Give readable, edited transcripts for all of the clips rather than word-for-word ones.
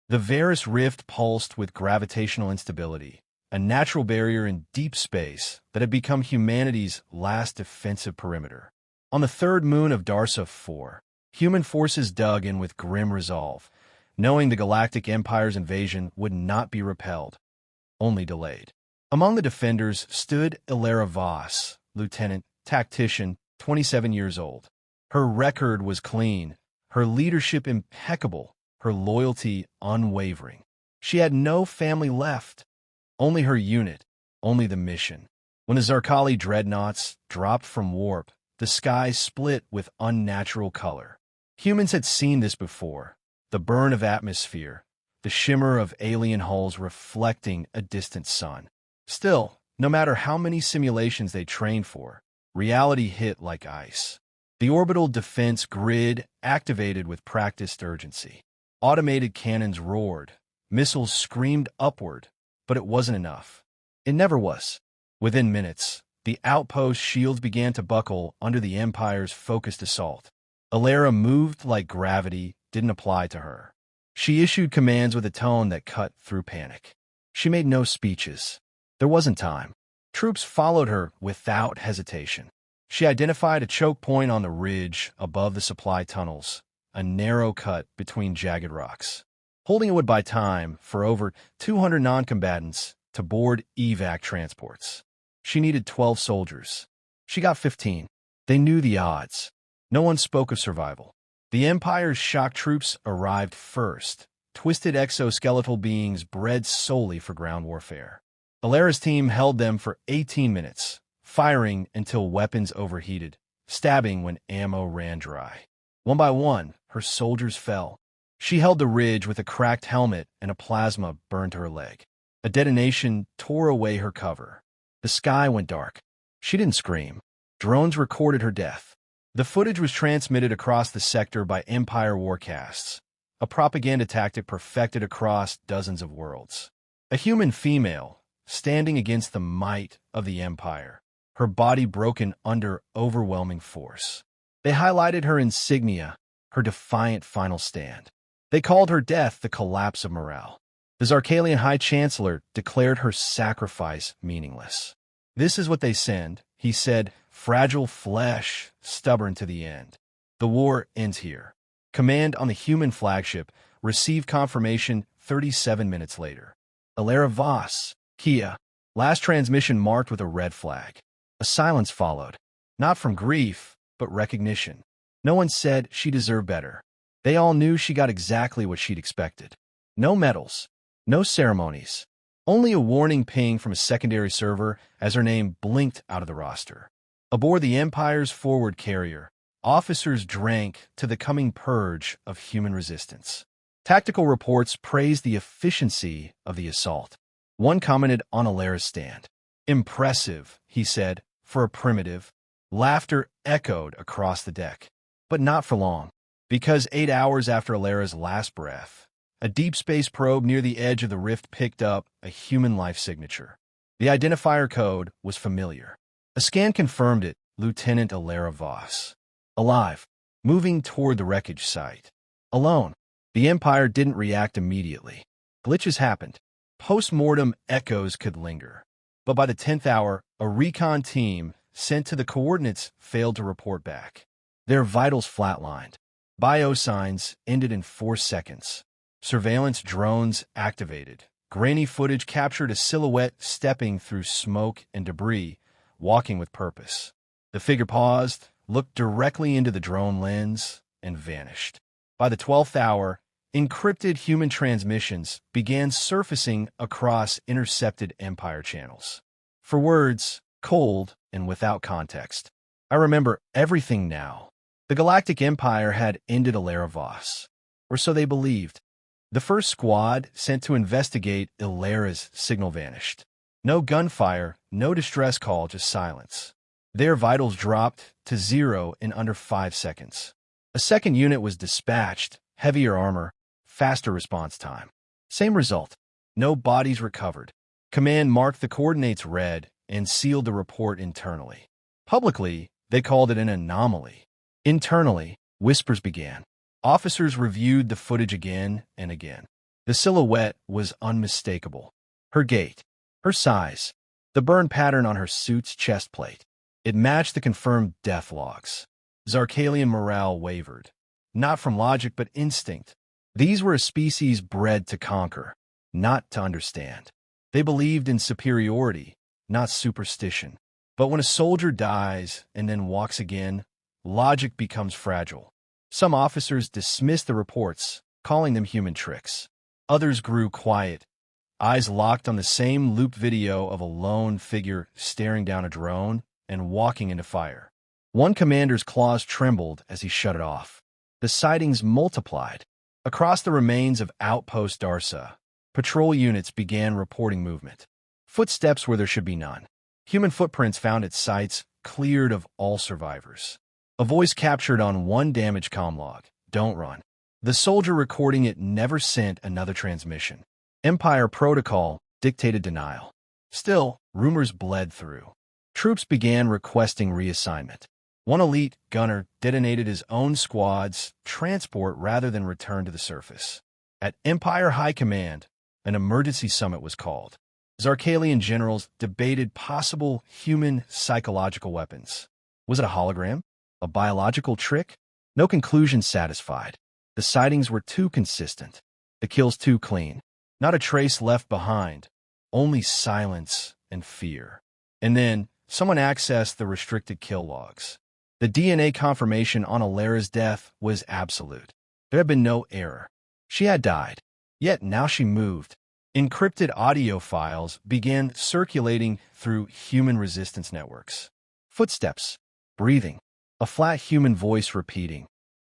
The Varus Rift pulsed with gravitational instability, a natural barrier in deep space that had become humanity's last defensive perimeter. On the third moon of Darsa 4, human forces dug in with grim resolve, knowing the Galactic Empire's invasion would not be repelled, only delayed. Among the defenders stood Elara Voss, lieutenant, tactician, 27 years old. Her record was clean, her leadership impeccable, her loyalty unwavering. She had no family left, only her unit, only the mission. When the Zarkali dreadnoughts dropped from warp, the sky split with unnatural color. Humans had seen this before, the burn of atmosphere, the shimmer of alien hulls reflecting a distant sun. Still, no matter how many simulations they trained for, reality hit like ice. The orbital defense grid activated with practiced urgency. Automated cannons roared, missiles screamed upward, but it wasn't enough. It never was. Within minutes, the outpost shields began to buckle under the Empire's focused assault. Elara moved like gravity didn't apply to her. She issued commands with a tone that cut through panic. She made no speeches. There wasn't time. Troops followed her without hesitation. She identified a choke point on the ridge above the supply tunnels, a narrow cut between jagged rocks. Holding it would buy time for over 200 non-combatants to board evac transports. She needed 12 soldiers. She got 15. They knew the odds. No one spoke of survival. The Empire's shock troops arrived first, twisted exoskeletal beings bred solely for ground warfare. Elara's team held them for 18 minutes, firing until weapons overheated, stabbing when ammo ran dry. One by one, her soldiers fell. She held the ridge with a cracked helmet and a plasma burned her leg. A detonation tore away her cover. The sky went dark. She didn't scream. Drones recorded her death. The footage was transmitted across the sector by Empire warcasts, a propaganda tactic perfected across dozens of worlds. A human female, standing against the might of the Empire, her body broken under overwhelming force. They highlighted her insignia, her defiant final stand. They called her death the collapse of morale. The Zarkalian High Chancellor declared her sacrifice meaningless. "This is what they send," he said, "fragile flesh, stubborn to the end. The war ends here." Command on the human flagship received confirmation 37 minutes later. Elara Voss, Kia. Last transmission marked with a red flag. A silence followed. Not from grief, but recognition. No one said she deserved better. They all knew she got exactly what she'd expected. No medals. No ceremonies. Only a warning ping from a secondary server as her name blinked out of the roster. Aboard the Empire's forward carrier, officers drank to the coming purge of human resistance. Tactical reports praised the efficiency of the assault. One commented on Elara's stand. "Impressive," he said, "for a primitive." Laughter echoed across the deck. But not for long, because 8 hours after Elara's last breath, a deep space probe near the edge of the rift picked up a human life signature. The identifier code was familiar. A scan confirmed it, Lieutenant Elara Voss. Alive, moving toward the wreckage site. Alone. The Empire didn't react immediately. Glitches happened. Post-mortem echoes could linger. But by the 10th hour, a recon team sent to the coordinates failed to report back. Their vitals flatlined. Biosigns ended in 4 seconds. Surveillance drones activated. Grainy footage captured a silhouette stepping through smoke and debris, walking with purpose. The figure paused, looked directly into the drone lens, and vanished. By the 12th hour, encrypted human transmissions began surfacing across intercepted Empire channels. For words, cold and without context. I remember everything now. The Galactic Empire had ended Elara Voss. Or so they believed. The first squad sent to investigate Elara's signal vanished. No gunfire, no distress call, just silence. Their vitals dropped to 0 in under 5 seconds. A second unit was dispatched, heavier armor, faster response time. Same result. No bodies recovered. Command marked the coordinates red and sealed the report internally. Publicly, they called it an anomaly. Internally, whispers began. Officers reviewed the footage again and again. The silhouette was unmistakable. Her gait, her size, the burn pattern on her suit's chest plate. It matched the confirmed death logs. Zarkalian morale wavered. Not from logic, but instinct. These were a species bred to conquer, not to understand. They believed in superiority, not superstition. But when a soldier dies and then walks again, logic becomes fragile. Some officers dismissed the reports, calling them human tricks. Others grew quiet, eyes locked on the same looped video of a lone figure staring down a drone and walking into fire. One commander's claws trembled as he shut it off. The sightings multiplied. Across the remains of Outpost Darsa, patrol units began reporting movement. Footsteps where there should be none. Human footprints found at sites cleared of all survivors. A voice captured on one damaged comm log. Don't run. The soldier recording it never sent another transmission. Empire protocol dictated denial. Still, rumors bled through. Troops began requesting reassignment. One elite gunner detonated his own squad's transport rather than return to the surface. At Empire High Command, an emergency summit was called. Zarkalian generals debated possible human psychological weapons. Was it a hologram? A biological trick? No conclusion satisfied. The sightings were too consistent. The kills too clean. Not a trace left behind. Only silence and fear. And then, someone accessed the restricted kill logs. The DNA confirmation on Elara's death was absolute. There had been no error. She had died. Yet now she moved. Encrypted audio files began circulating through human resistance networks. Footsteps. Breathing. A flat human voice repeating,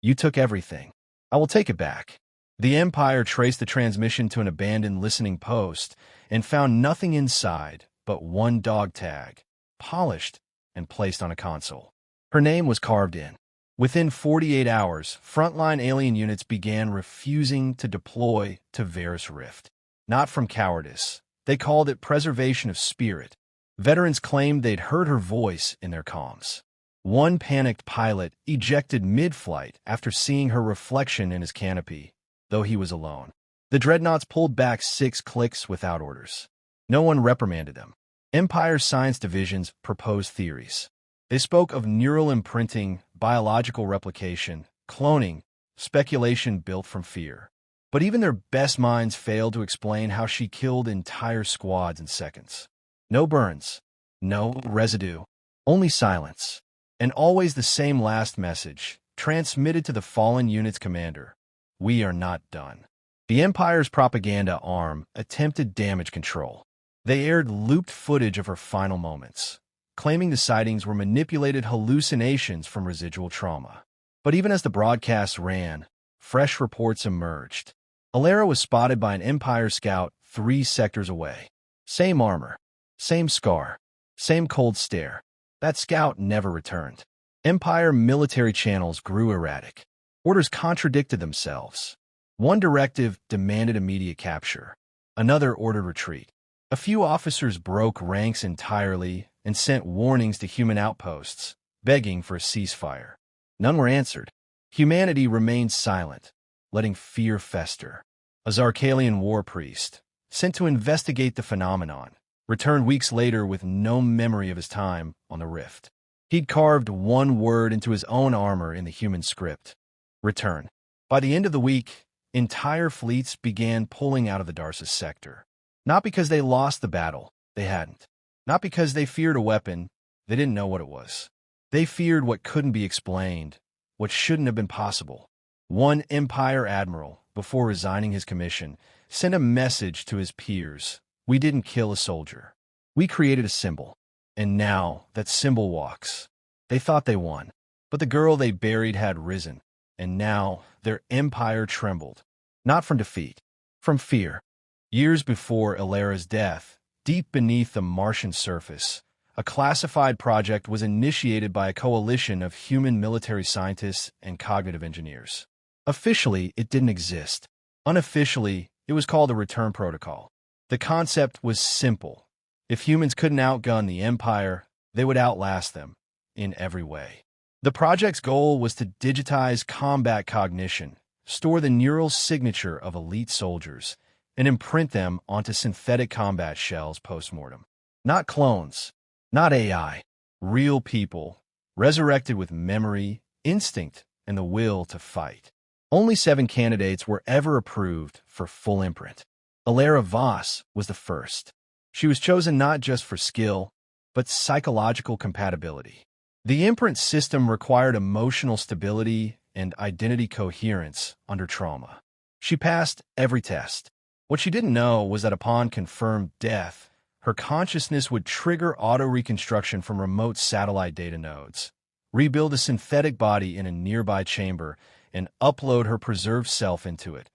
"You took everything. I will take it back." The Empire traced the transmission to an abandoned listening post and found nothing inside but one dog tag, polished and placed on a console. Her name was carved in. Within 48 hours, frontline alien units began refusing to deploy to Varus Rift. Not from cowardice. They called it preservation of spirit. Veterans claimed they'd heard her voice in their comms. One panicked pilot ejected mid-flight after seeing her reflection in his canopy, though he was alone. The dreadnoughts pulled back 6 clicks without orders. No one reprimanded them. Empire science divisions proposed theories. They spoke of neural imprinting, biological replication, cloning, speculation built from fear. But even their best minds failed to explain how she killed entire squads in seconds. No burns, no residue, only silence. And always the same last message, transmitted to the fallen unit's commander. We are not done. The Empire's propaganda arm attempted damage control. They aired looped footage of her final moments, claiming the sightings were manipulated hallucinations from residual trauma. But even as the broadcasts ran, fresh reports emerged. Elara was spotted by an Empire scout 3 sectors away. Same armor, same scar, same cold stare. That scout never returned. Empire military channels grew erratic. Orders contradicted themselves. One directive demanded immediate capture. Another ordered retreat. A few officers broke ranks entirely and sent warnings to human outposts, begging for a ceasefire. None were answered. Humanity remained silent, letting fear fester. A Zarkalian war priest, sent to investigate the phenomenon, returned weeks later with no memory of his time on the Rift. He'd carved one word into his own armor in the human script. Return. By the end of the week, entire fleets began pulling out of the Darsa sector. Not because they lost the battle, they hadn't. Not because they feared a weapon, they didn't know what it was. They feared what couldn't be explained, what shouldn't have been possible. One Empire admiral, before resigning his commission, sent a message to his peers. We didn't kill a soldier. We created a symbol. And now that symbol walks. They thought they won. But the girl they buried had risen. And now their empire trembled. Not from defeat, from fear. Years before Elara's death, deep beneath the Martian surface, a classified project was initiated by a coalition of human military scientists and cognitive engineers. Officially, it didn't exist. Unofficially, it was called the Return Protocol. The concept was simple. If humans couldn't outgun the Empire, they would outlast them, in every way. The project's goal was to digitize combat cognition, store the neural signature of elite soldiers, and imprint them onto synthetic combat shells post-mortem. Not clones, not AI, real people, resurrected with memory, instinct, and the will to fight. Only 7 candidates were ever approved for full imprint. Elara Voss was the first. She was chosen not just for skill, but psychological compatibility. The imprint system required emotional stability and identity coherence under trauma. She passed every test. What she didn't know was that upon confirmed death, her consciousness would trigger auto-reconstruction from remote satellite data nodes, rebuild a synthetic body in a nearby chamber, and upload her preserved self into it,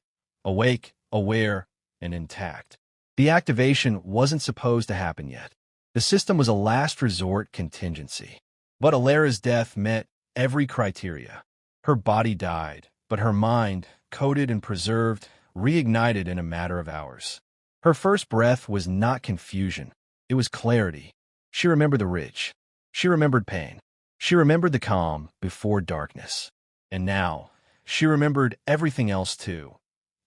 awake, aware, and intact. The activation wasn't supposed to happen yet. The system was a last resort contingency. But Elara's death met every criteria. Her body died, but her mind, coded and preserved, reignited in a matter of hours. Her first breath was not confusion. It was clarity. She remembered the ridge. She remembered pain. She remembered the calm before darkness. And now, she remembered everything else too.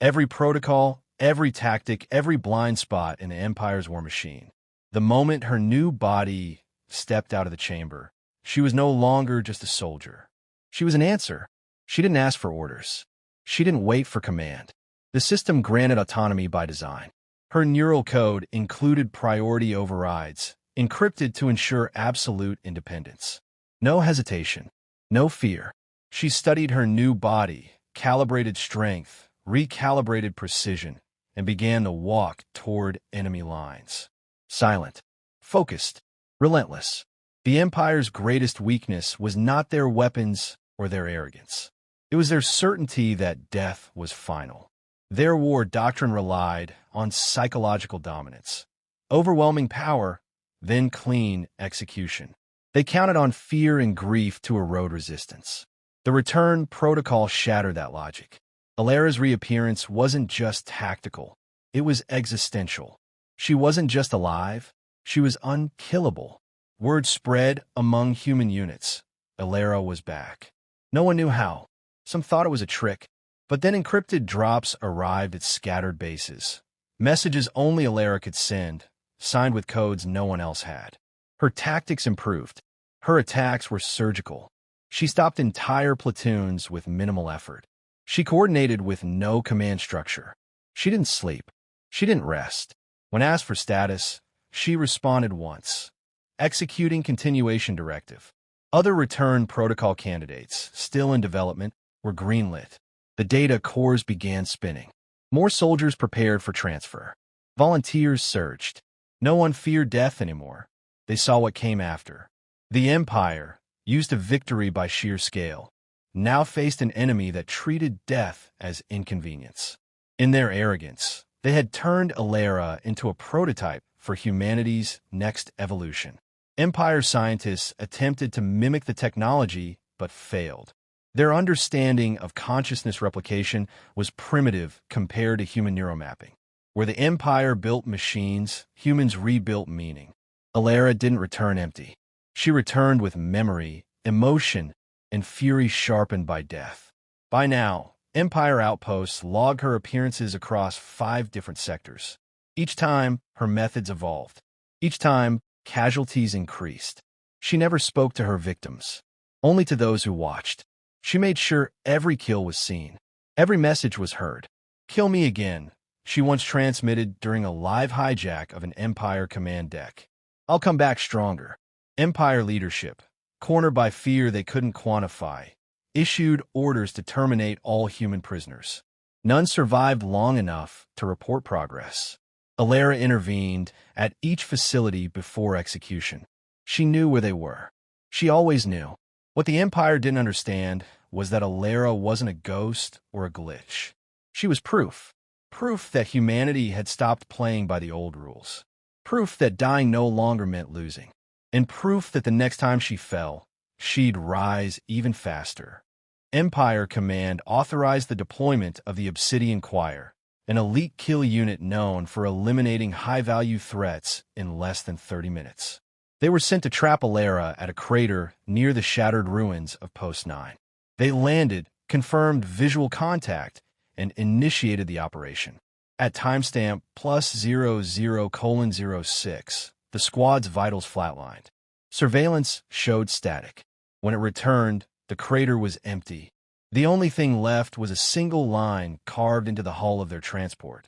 Every protocol, every tactic, every blind spot in the Empire's war machine. The moment her new body stepped out of the chamber, she was no longer just a soldier. She was an answer. She didn't ask for orders. She didn't wait for command. The system granted autonomy by design. Her neural code included priority overrides, encrypted to ensure absolute independence. No hesitation, no fear. She studied her new body, calibrated strength, recalibrated precision, and began to walk toward enemy lines. Silent, focused, relentless. The Empire's greatest weakness was not their weapons or their arrogance. It was their certainty that death was final. Their war doctrine relied on psychological dominance, overwhelming power, then clean execution. They counted on fear and grief to erode resistance. The return protocol shattered that logic. Elara's reappearance wasn't just tactical. It was existential. She wasn't just alive. She was unkillable. Word spread among human units. Elara was back. No one knew how. Some thought it was a trick. But then encrypted drops arrived at scattered bases. Messages only Elara could send, signed with codes no one else had. Her tactics improved. Her attacks were surgical. She stopped entire platoons with minimal effort. She coordinated with no command structure. She didn't sleep. She didn't rest. When asked for status, she responded once, executing continuation directive. Other return protocol candidates, still in development, were greenlit. The data cores began spinning. More soldiers prepared for transfer. Volunteers surged. No one feared death anymore. They saw what came after. The Empire, used to victory by sheer scale, now faced an enemy that treated death as inconvenience. In their arrogance, they had turned Elara into a prototype for humanity's next evolution. Empire scientists attempted to mimic the technology, but failed. Their understanding of consciousness replication was primitive compared to human neuromapping. Where the Empire built machines, humans rebuilt meaning. Elara didn't return empty. She returned with memory, emotion, and fury sharpened by death. By now, Empire outposts log her appearances across 5 different sectors. Each time, her methods evolved. Each time, casualties increased. She never spoke to her victims, only to those who watched. She made sure every kill was seen. Every message was heard. "Kill me again," she once transmitted during a live hijack of an Empire command deck. "I'll come back stronger." Empire leadership, cornered by fear they couldn't quantify, issued orders to terminate all human prisoners. None survived long enough to report progress. Elara intervened at each facility before execution. She knew where they were. She always knew. What the Empire didn't understand was that Elara wasn't a ghost or a glitch. She was proof. Proof that humanity had stopped playing by the old rules. Proof that dying no longer meant losing. And proof that the next time she fell, she'd rise even faster. Empire Command authorized the deployment of the Obsidian Choir, an elite kill unit known for eliminating high-value threats in less than 30 minutes. They were sent to trap Elara at a crater near the shattered ruins of Post 9. They landed, confirmed visual contact, and initiated the operation. At timestamp +00:06, the squad's vitals flatlined. Surveillance showed static. When it returned, the crater was empty. The only thing left was a single line carved into the hull of their transport.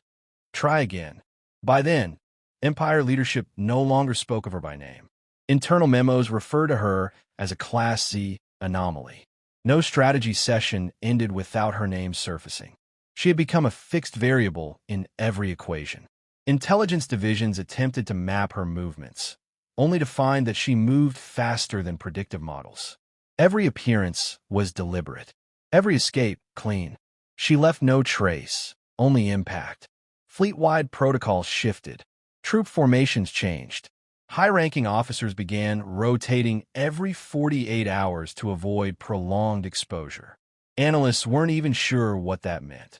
Try again. By then, Empire leadership no longer spoke of her by name. Internal memos refer to her as a Class Z anomaly. No strategy session ended without her name surfacing. She had become a fixed variable in every equation. Intelligence divisions attempted to map her movements, only to find that she moved faster than predictive models. Every appearance was deliberate. Every escape, clean. She left no trace, only impact. Fleet-wide protocols shifted. Troop formations changed. High-ranking officers began rotating every 48 hours to avoid prolonged exposure. Analysts weren't even sure what that meant,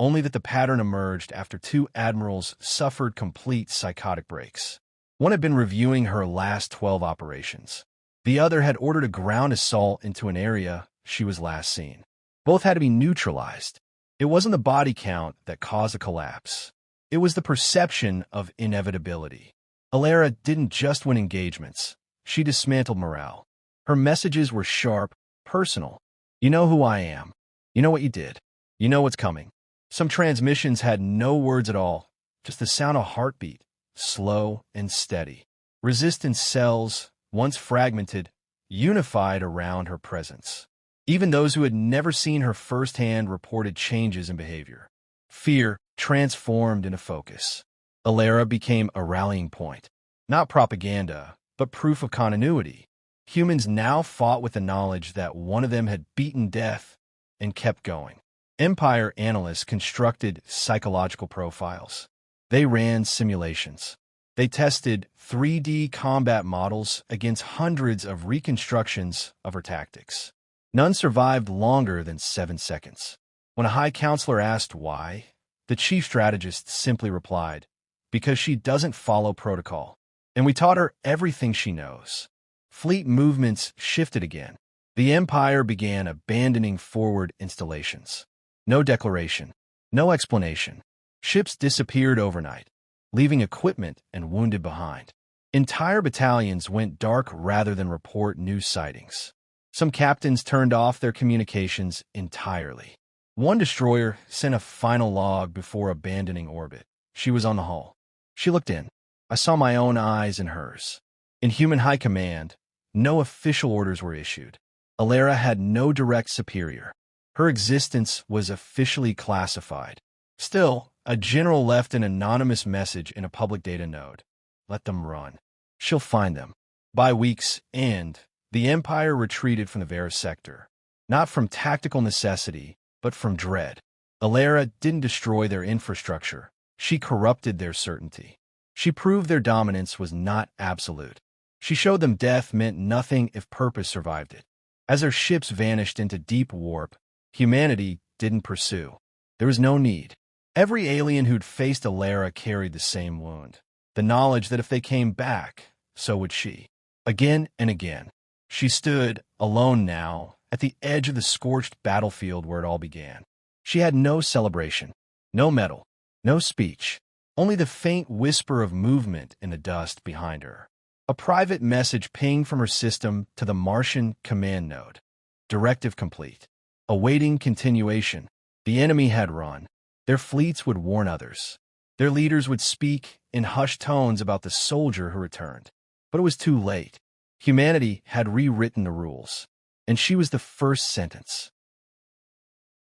only that the pattern emerged after two admirals suffered complete psychotic breaks. One had been reviewing her last 12 operations. The other had ordered a ground assault into an area she was last seen. Both had to be neutralized. It wasn't the body count that caused a collapse. It was the perception of inevitability. Elara didn't just win engagements. She dismantled morale. Her messages were sharp, personal. You know who I am. You know what you did. You know what's coming. Some transmissions had no words at all, just the sound of heartbeat, slow and steady. Resistance cells, once fragmented, unified around her presence. Even those who had never seen her firsthand reported changes in behavior. Fear transformed into focus. Elara became a rallying point. Not propaganda, but proof of continuity. Humans now fought with the knowledge that one of them had beaten death and kept going. Empire analysts constructed psychological profiles. They ran simulations. They tested 3D combat models against hundreds of reconstructions of her tactics. None survived longer than 7 seconds. When a high counselor asked why, the chief strategist simply replied, "Because she doesn't follow protocol. And we taught her everything she knows." Fleet movements shifted again. The Empire began abandoning forward installations. No declaration, no explanation. Ships disappeared overnight, leaving equipment and wounded behind. Entire battalions went dark rather than report new sightings. Some captains turned off their communications entirely. One destroyer sent a final log before abandoning orbit. She was on the hull. She looked in. I saw my own eyes in hers. In human high command, no official orders were issued. Elara had no direct superior. Her existence was officially classified. Still, a general left an anonymous message in a public data node. Let them run. She'll find them. By week's end, the Empire retreated from the Vera sector. Not from tactical necessity, but from dread. Elara didn't destroy their infrastructure. She corrupted their certainty. She proved their dominance was not absolute. She showed them death meant nothing if purpose survived it. As their ships vanished into deep warp, humanity didn't pursue. There was no need. Every alien who'd faced Elara carried the same wound. The knowledge that if they came back, so would she. Again and again. She stood, alone now, at the edge of the scorched battlefield where it all began. She had no celebration, no medal, no speech, only the faint whisper of movement in the dust behind her. A private message pinged from her system to the Martian command node. Directive complete. Awaiting continuation. The enemy had run. Their fleets would warn others. Their leaders would speak in hushed tones about the soldier who returned. But it was too late. Humanity had rewritten the rules, and she was the first sentence.